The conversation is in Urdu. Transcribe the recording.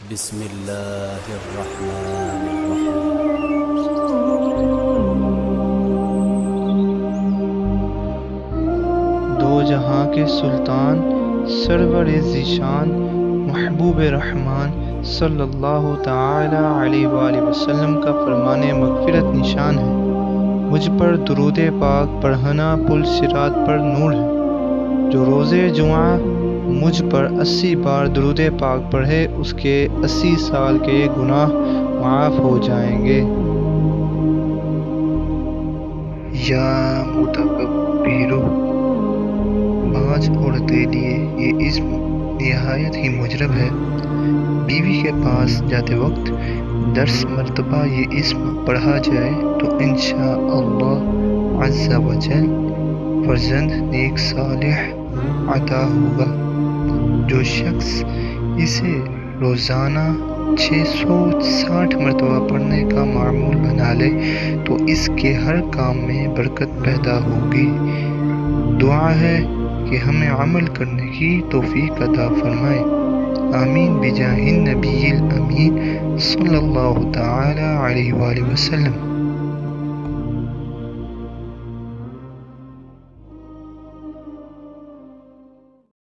بسم اللہ الرحمن الرحیم۔ دو جہاں کے سلطان سرور ذیشان محبوب رحمان صلی اللہ تعالی علیہ وآلہ وسلم کا فرمان مغفرت نشان ہے۔ مجھ پر درود پاک پڑھنا پل صراط پر نور ہے۔ جو روز جمعہ مجھ پر 80 بار درود پاک پڑھے اس کے 80 سال کے گناہ معاف ہو جائیں گے۔ یا متکبرو، بعض عورتیں لیے یہ اسم نہایت ہی مجرب ہے۔ بیوی کے پاس جاتے وقت 10 مرتبہ یہ اسم پڑھا جائے تو انشاءاللہ عز و جل فرزند نیک صالح عطا ہوگا۔ جو شخص اسے روزانہ 660 مرتبہ پڑھنے کا معمول بنا لے تو اس کے ہر کام میں برکت پیدا ہوگی۔ دعا ہے کہ ہمیں عمل کرنے کی توفیق عطا فرمائے۔ آمین بجاہ النبی الامین صلی اللہ تعالی علیہ وآلہ وسلم۔